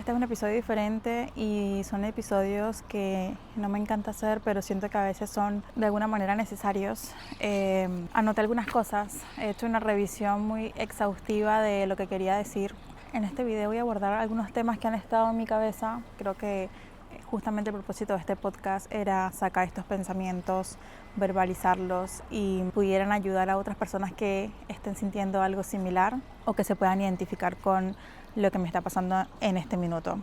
Este es un episodio diferente y son episodios que no me encanta hacer, pero siento que a veces son de alguna manera necesarios. Anoté algunas cosas, he hecho una revisión muy exhaustiva de lo que quería decir. En este video voy a abordar algunos temas que han estado en mi cabeza. Creo que justamente el propósito de este podcast era sacar estos pensamientos, verbalizarlos y pudieran ayudar a otras personas que estén sintiendo algo similar o que se puedan identificar con lo que me está pasando en este minuto.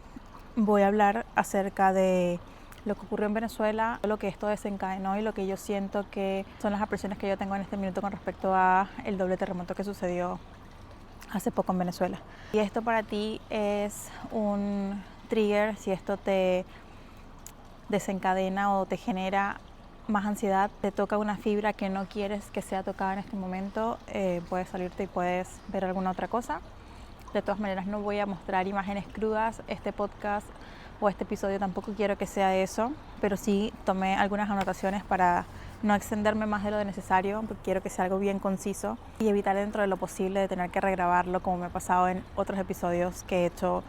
Voy a hablar acerca de lo que ocurrió en Venezuela, lo que esto desencadenó y lo que yo siento que son las impresiones que yo tengo en este minuto con respecto a el doble terremoto que sucedió hace poco en Venezuela. Y esto para ti es un trigger, si esto te desencadena o te genera más ansiedad, te toca una fibra que no quieres que sea tocada en este momento, puedes salirte y puedes ver alguna otra cosa. De todas maneras, no voy a mostrar imágenes crudas. Este podcast o este episodio tampoco quiero que sea eso, pero sí tomé algunas anotaciones para no extenderme más de lo necesario, porque quiero que sea algo bien conciso y evitar dentro de lo posible de tener que regrabarlo como me ha pasado en otros episodios que he hecho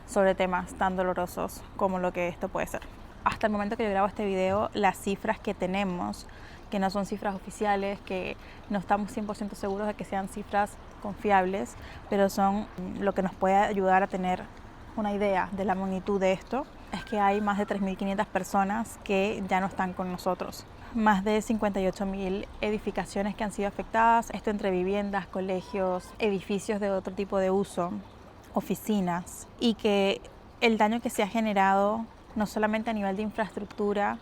sobre temas tan dolorosos como lo que esto puede ser. Hasta el momento que yo grabo este video, las cifras que tenemos, que no son cifras oficiales, que no estamos 100% seguros de que sean cifras confiables, pero son lo que nos puede ayudar a tener una idea de la magnitud de esto, es que hay más de 3.500 personas que ya no están con nosotros. Más de 58.000 edificaciones que han sido afectadas, esto entre viviendas, colegios, edificios de otro tipo de uso, oficinas, y que el daño que se ha generado no solamente a nivel de infraestructura,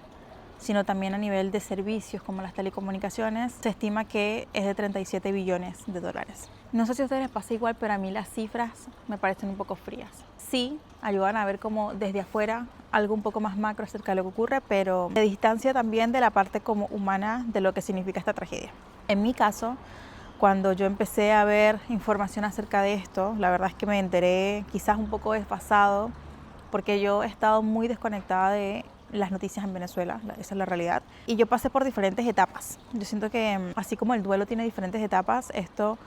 sino también a nivel de servicios como las telecomunicaciones, se estima que es de 37 billones de dólares. No sé si a ustedes les pasa igual, pero a mí las cifras me parecen un poco frías. Sí, ayudan a ver como desde afuera algo un poco más macro acerca de lo que ocurre, pero de distancia también de la parte como humana de lo que significa esta tragedia. En mi caso, cuando yo empecé a ver información acerca de esto, la verdad es que me enteré quizás un poco desfasado, porque yo he estado muy desconectada de las noticias en Venezuela, esa es la realidad. Y yo pasé por diferentes etapas. Yo siento que así como el duelo tiene diferentes etapas, esto,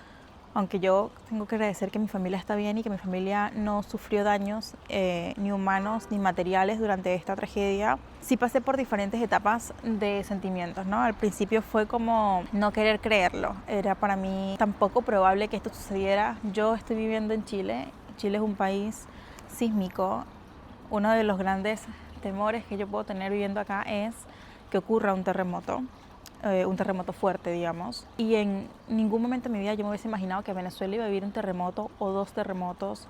aunque yo tengo que agradecer que mi familia está bien y que mi familia no sufrió daños ni humanos ni materiales durante esta tragedia, sí pasé por diferentes etapas de sentimientos, ¿no? Al principio fue como no querer creerlo. Era para mí tan poco probable que esto sucediera. Yo estoy viviendo en Chile. Chile es un país sísmico. Uno de los grandes temores que yo puedo tener viviendo acá es que ocurra un terremoto fuerte, digamos. Y en ningún momento de mi vida yo me hubiese imaginado que Venezuela iba a vivir un terremoto o dos terremotos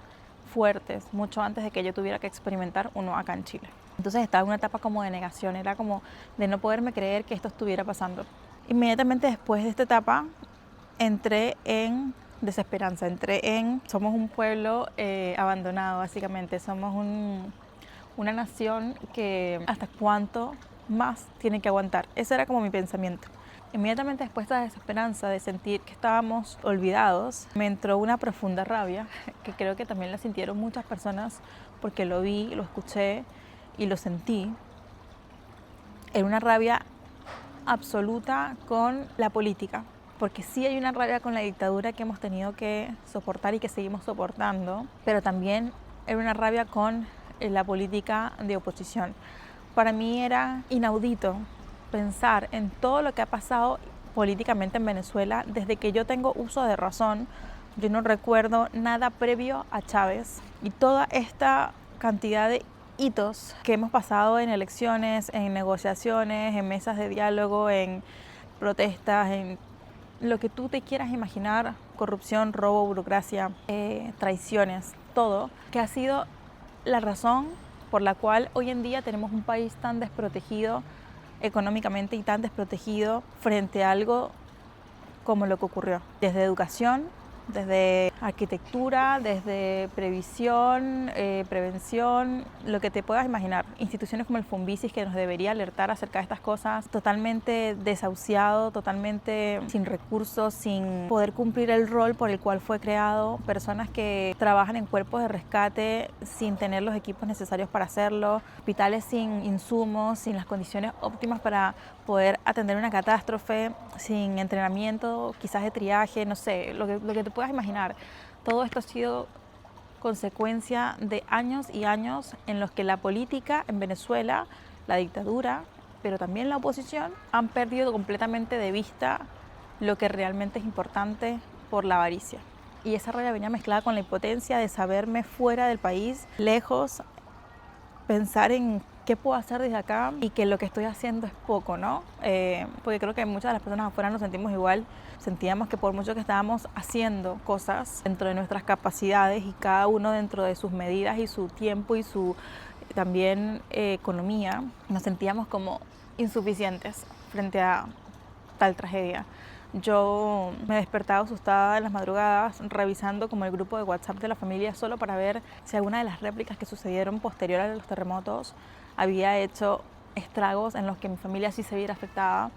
fuertes, mucho antes de que yo tuviera que experimentar uno acá en Chile. Entonces estaba en una etapa como de negación, era como de no poderme creer que esto estuviera pasando. Inmediatamente después de esta etapa entré en desesperanza, somos un pueblo abandonado básicamente, somos una nación que hasta cuánto más tiene que aguantar. Ese era como mi pensamiento. Inmediatamente después de esa desesperanza de sentir que estábamos olvidados, me entró una profunda rabia, que creo que también la sintieron muchas personas porque lo vi, lo escuché y lo sentí. Era una rabia absoluta con la política, porque sí hay una rabia con la dictadura que hemos tenido que soportar y que seguimos soportando, pero también era una rabia con la política de oposición. Para mí era inaudito pensar en todo lo que ha pasado políticamente en Venezuela desde que yo tengo uso de razón. Yo no recuerdo nada previo a Chávez y toda esta cantidad de hitos que hemos pasado en elecciones, en negociaciones, en mesas de diálogo, en protestas, en lo que tú te quieras imaginar, corrupción, robo, burocracia, traiciones, todo, que ha sido la razón por la cual hoy en día tenemos un país tan desprotegido económicamente y tan desprotegido frente a algo como lo que ocurrió. Desde educación, desde arquitectura, desde previsión, prevención, lo que te puedas imaginar. Instituciones como el Funvisis, que nos debería alertar acerca de estas cosas, totalmente desahuciado, totalmente sin recursos, sin poder cumplir el rol por el cual fue creado. Personas que trabajan en cuerpos de rescate sin tener los equipos necesarios para hacerlo. Hospitales sin insumos, sin las condiciones óptimas para poder atender una catástrofe, sin entrenamiento, quizás de triaje, no sé, lo que te puedas imaginar. Todo esto ha sido consecuencia de años y años en los que la política en Venezuela, la dictadura, pero también la oposición, han perdido completamente de vista lo que realmente es importante por la avaricia. Y esa rabia venía mezclada con la impotencia de saberme fuera del país, lejos, pensar en qué puedo hacer desde acá y que lo que estoy haciendo es poco, ¿no? Porque creo que muchas de las personas afuera nos sentimos igual, sentíamos que por mucho que estábamos haciendo cosas dentro de nuestras capacidades y cada uno dentro de sus medidas y su tiempo y su también economía, nos sentíamos como insuficientes frente a tal tragedia. Yo me despertaba asustada en las madrugadas revisando como el grupo de WhatsApp de la familia solo para ver si alguna de las réplicas que sucedieron posterior a los terremotos había hecho estragos en los que mi familia sí se viera afectada,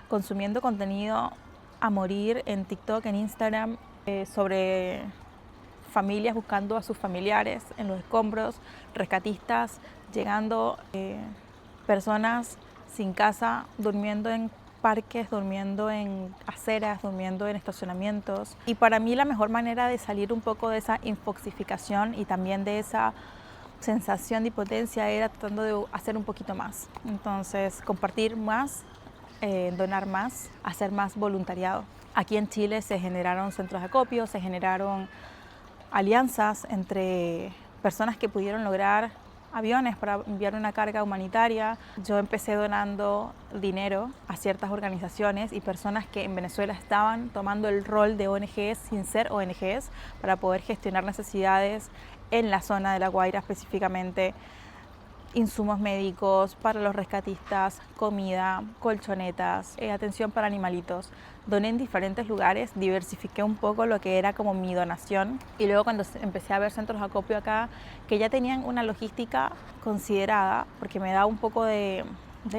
consumiendo contenido a morir en TikTok, en Instagram, sobre familias buscando a sus familiares en los escombros, rescatistas llegando, personas sin casa, durmiendo en parques, durmiendo en aceras, durmiendo en estacionamientos. Y para mí la mejor manera de salir un poco de esa infoxificación y también de esa sensación de impotencia era tratando de hacer un poquito más. Entonces, compartir más, donar más, hacer más voluntariado. Aquí en Chile se generaron centros de acopio, se generaron alianzas entre personas que pudieron lograr aviones para enviar una carga humanitaria. Yo empecé donando dinero a ciertas organizaciones y personas que en Venezuela estaban tomando el rol de ONGs sin ser ONGs para poder gestionar necesidades en la zona de La Guaira, específicamente insumos médicos para los rescatistas, comida, colchonetas, atención para animalitos. Doné en diferentes lugares, diversifiqué un poco lo que era como mi donación y luego cuando empecé a ver centros de acopio acá que ya tenían una logística considerada, porque me da un poco de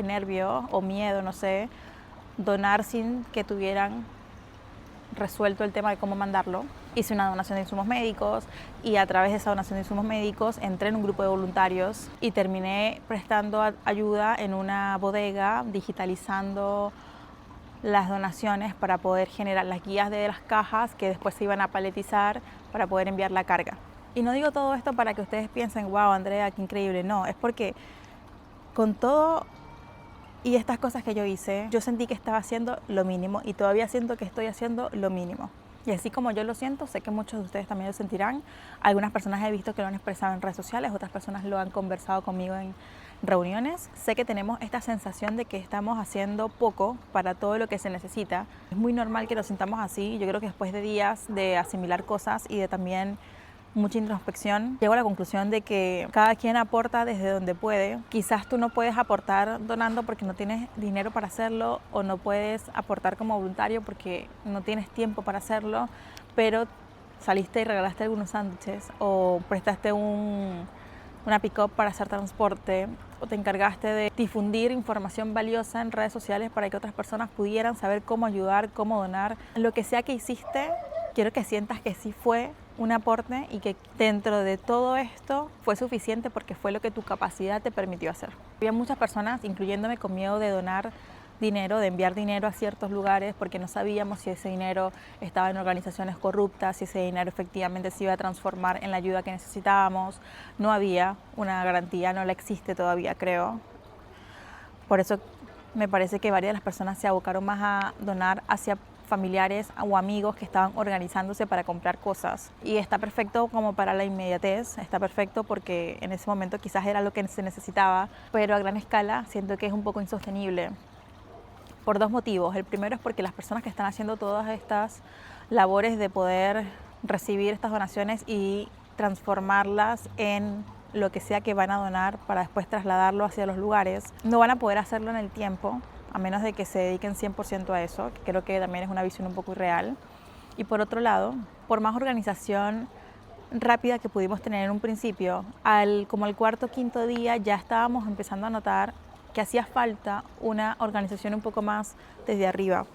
nervio o miedo, no sé, donar sin que tuvieran resuelto el tema de cómo mandarlo. Hice una donación de insumos médicos y a través de esa donación de insumos médicos entré en un grupo de voluntarios y terminé prestando ayuda en una bodega, digitalizando las donaciones para poder generar las guías de las cajas que después se iban a paletizar para poder enviar la carga. Y no digo todo esto para que ustedes piensen, wow, Andrea, qué increíble. No, es porque con todo y estas cosas que yo hice, yo sentí que estaba haciendo lo mínimo y todavía siento que estoy haciendo lo mínimo. Y así como yo lo siento, sé que muchos de ustedes también lo sentirán. Algunas personas he visto que lo han expresado en redes sociales, otras personas lo han conversado conmigo en reuniones. Sé que tenemos esta sensación de que estamos haciendo poco para todo lo que se necesita. Es muy normal que nos sintamos así. Yo creo que después de días de asimilar cosas y de también mucha introspección, llego a la conclusión de que cada quien aporta desde donde puede. Quizás tú no puedes aportar donando porque no tienes dinero para hacerlo o no puedes aportar como voluntario porque no tienes tiempo para hacerlo, pero saliste y regalaste algunos sándwiches o prestaste una pick-up para hacer transporte o te encargaste de difundir información valiosa en redes sociales para que otras personas pudieran saber cómo ayudar, cómo donar. Lo que sea que hiciste, quiero que sientas que sí fue un aporte y que dentro de todo esto fue suficiente porque fue lo que tu capacidad te permitió hacer. Había muchas personas, incluyéndome, con miedo de donar dinero, de enviar dinero a ciertos lugares porque no sabíamos si ese dinero estaba en organizaciones corruptas, si ese dinero efectivamente se iba a transformar en la ayuda que necesitábamos. No había una garantía, no la existe todavía, creo. Por eso me parece que varias de las personas se abocaron más a donar hacia familiares o amigos que estaban organizándose para comprar cosas. Y está perfecto como para la inmediatez, está perfecto porque en ese momento quizás era lo que se necesitaba, pero a gran escala siento que es un poco insostenible. Por dos motivos. El primero es porque las personas que están haciendo todas estas labores de poder recibir estas donaciones y transformarlas en lo que sea que van a donar para después trasladarlo hacia los lugares, no van a poder hacerlo en el tiempo, a menos de que se dediquen 100% a eso, que creo que también es una visión un poco irreal. Y por otro lado, por más organización rápida que pudimos tener en un principio, como al cuarto o quinto día ya estábamos empezando a notar que hacía falta una organización un poco más desde arriba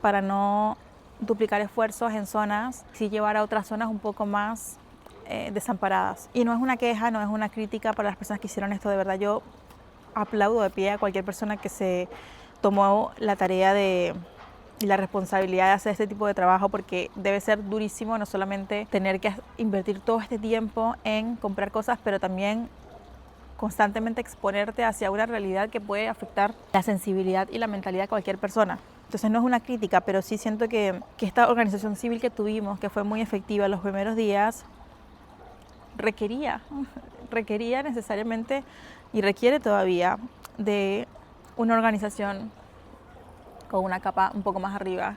para no duplicar esfuerzos en zonas, sí llevar a otras zonas un poco más desamparadas. Y no es una queja, no es una crítica para las personas que hicieron esto, de verdad yo aplaudo de pie a cualquier persona que se tomó la tarea de y la responsabilidad de hacer este tipo de trabajo, porque debe ser durísimo no solamente tener que invertir todo este tiempo en comprar cosas, pero también constantemente exponerte hacia una realidad que puede afectar la sensibilidad y la mentalidad de cualquier persona. Entonces no es una crítica, pero sí siento que esta organización civil que tuvimos, que fue muy efectiva los primeros días, requería necesariamente y requiere todavía de una organización con una capa un poco más arriba,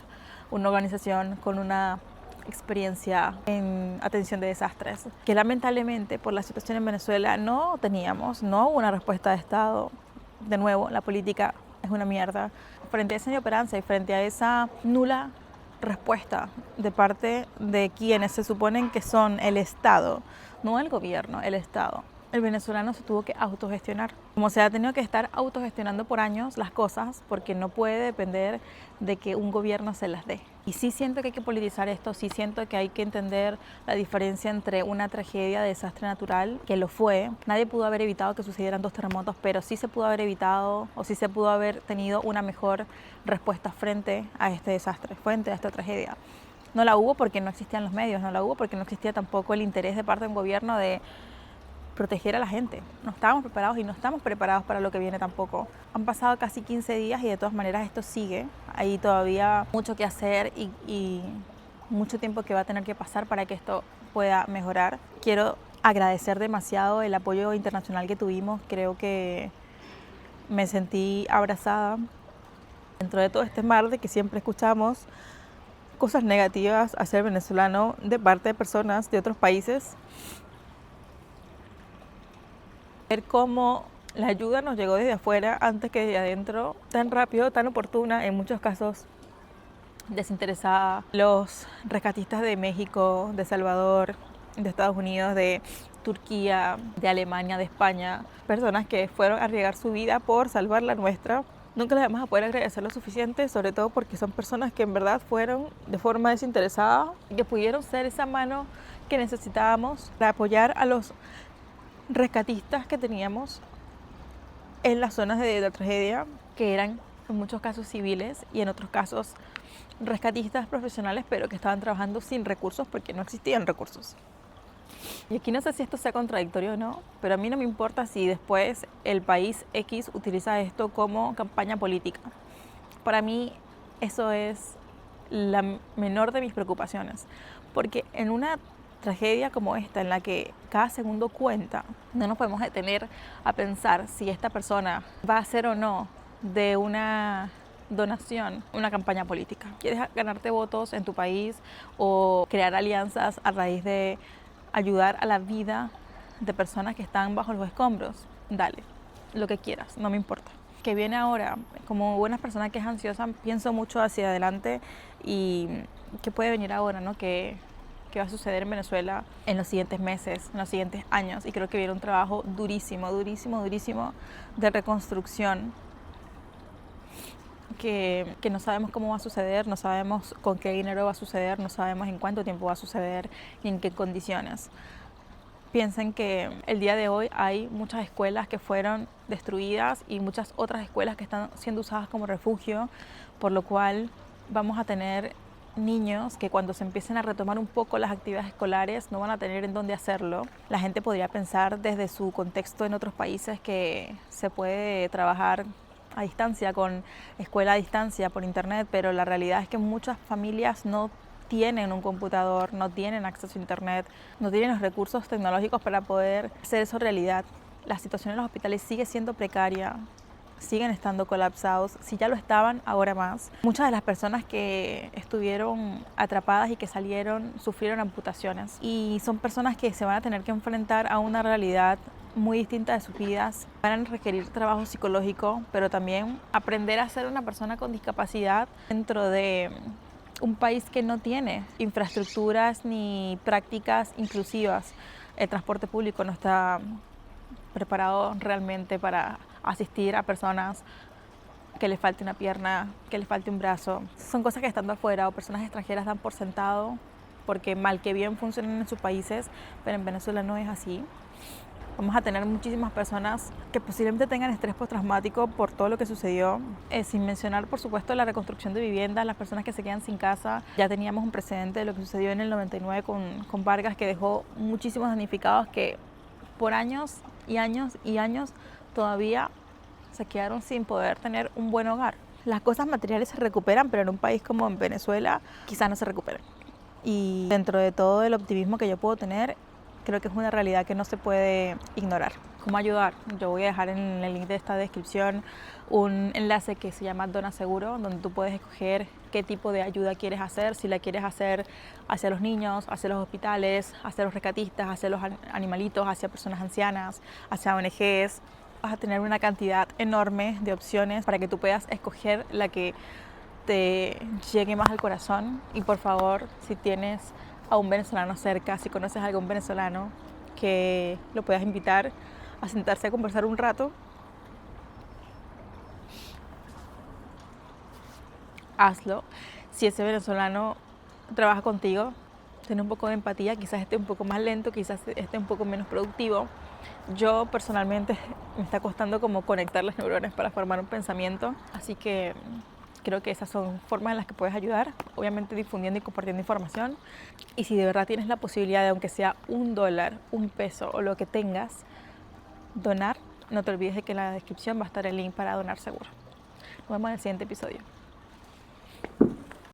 una organización con una experiencia en atención de desastres, que lamentablemente por la situación en Venezuela no teníamos, no hubo una respuesta de Estado. De nuevo, la política es una mierda. Frente a esa inopeраncia y frente a esa nula respuesta de parte de quienes se suponen que son el Estado, no el gobierno, el Estado, el venezolano se tuvo que autogestionar. Como se ha tenido que estar autogestionando por años las cosas, porque no puede depender de que un gobierno se las dé. Y sí siento que hay que politizar esto, sí siento que hay que entender la diferencia entre una tragedia de desastre natural, que lo fue. Nadie pudo haber evitado que sucedieran 2 terremotos, pero sí se pudo haber evitado o sí se pudo haber tenido una mejor respuesta frente a este desastre, frente a esta tragedia. No la hubo porque no existían los medios, no la hubo porque no existía tampoco el interés de parte de un gobierno de proteger a la gente. No estábamos preparados y no estamos preparados para lo que viene tampoco. Han pasado casi 15 días y de todas maneras esto sigue. Hay todavía mucho que hacer y mucho tiempo que va a tener que pasar para que esto pueda mejorar. Quiero agradecer demasiado el apoyo internacional que tuvimos. Creo que me sentí abrazada dentro de todo este mar de que siempre escuchamos cosas negativas hacia el venezolano de parte de personas de otros países. Ver cómo la ayuda nos llegó desde afuera antes que desde adentro, tan rápido, tan oportuna, en muchos casos desinteresada. Los rescatistas de México, de Salvador, de Estados Unidos, de Turquía, de Alemania, de España, personas que fueron a arriesgar su vida por salvar la nuestra. Nunca les vamos a poder agradecer lo suficiente, sobre todo porque son personas que en verdad fueron de forma desinteresada y que pudieron ser esa mano que necesitábamos para apoyar a los rescatistas que teníamos en las zonas de la tragedia, que eran en muchos casos civiles y en otros casos rescatistas profesionales, pero que estaban trabajando sin recursos porque no existían recursos. Y aquí no sé si esto sea contradictorio o no, pero a mí no me importa si después el país X utiliza esto como campaña política. Para mí eso es la menor de mis preocupaciones, porque en una tragedia como esta, en la que cada segundo cuenta, no nos podemos detener a pensar si esta persona va a hacer o no de una donación una campaña política. ¿Quieres ganarte votos en tu país o crear alianzas a raíz de ayudar a la vida de personas que están bajo los escombros? Dale, lo que quieras, no me importa. Que viene ahora, como buena persona que es ansiosa, pienso mucho hacia adelante y qué puede venir ahora, ¿no? Que va a suceder en Venezuela en los siguientes meses, en los siguientes años, y creo que viene un trabajo durísimo de reconstrucción que no sabemos cómo va a suceder, no sabemos con qué dinero va a suceder, no sabemos en cuánto tiempo va a suceder ni en qué condiciones. Piensen que el día de hoy hay muchas escuelas que fueron destruidas y muchas otras escuelas que están siendo usadas como refugio, por lo cual vamos a tener niños que cuando se empiecen a retomar un poco las actividades escolares no van a tener en dónde hacerlo. La gente podría pensar desde su contexto en otros países que se puede trabajar a distancia, con escuela a distancia, por internet, pero la realidad es que muchas familias no tienen un computador, no tienen acceso a internet, no tienen los recursos tecnológicos para poder hacer eso realidad. La situación en los hospitales sigue siendo precaria, siguen estando colapsados, si ya lo estaban, ahora más. Muchas de las personas que estuvieron atrapadas y que salieron sufrieron amputaciones y son personas que se van a tener que enfrentar a una realidad muy distinta de sus vidas. Van a requerir trabajo psicológico, pero también aprender a ser una persona con discapacidad dentro de un país que no tiene infraestructuras ni prácticas inclusivas. El transporte público no está preparado realmente para asistir a personas que les falte una pierna, que les falte un brazo. Son cosas que estando afuera o personas extranjeras dan por sentado porque mal que bien funcionan en sus países, pero en Venezuela no es así. Vamos a tener muchísimas personas que posiblemente tengan estrés postraumático por todo lo que sucedió, sin mencionar, por supuesto, la reconstrucción de viviendas, las personas que se quedan sin casa. Ya teníamos un precedente de lo que sucedió en el 99 con Vargas, que dejó muchísimos damnificados que por años y años y años todavía se quedaron sin poder tener un buen hogar. Las cosas materiales se recuperan, pero en un país como en Venezuela quizás no se recuperen. Y dentro de todo el optimismo que yo puedo tener, creo que es una realidad que no se puede ignorar. ¿Cómo ayudar? Yo voy a dejar en el link de esta descripción un enlace que se llama Dona Seguro, donde tú puedes escoger qué tipo de ayuda quieres hacer, si la quieres hacer hacia los niños, hacia los hospitales, hacia los rescatistas, hacia los animalitos, hacia personas ancianas, hacia ONGs. Vas a tener una cantidad enorme de opciones para que tú puedas escoger la que te llegue más al corazón. Y por favor, si tienes a un venezolano cerca, si conoces a algún venezolano, que lo puedas invitar a sentarse a conversar un rato, hazlo. Si ese venezolano trabaja contigo, ten un poco de empatía, quizás esté un poco más lento, quizás esté un poco menos productivo. Yo personalmente me está costando como conectar las neuronas para formar un pensamiento, así que creo que esas son formas en las que puedes ayudar, obviamente difundiendo y compartiendo información. Y si de verdad tienes la posibilidad de, aunque sea $1, $1 o lo que tengas, donar, no te olvides de que en la descripción va a estar el link para Donar Seguro. Nos vemos en el siguiente episodio.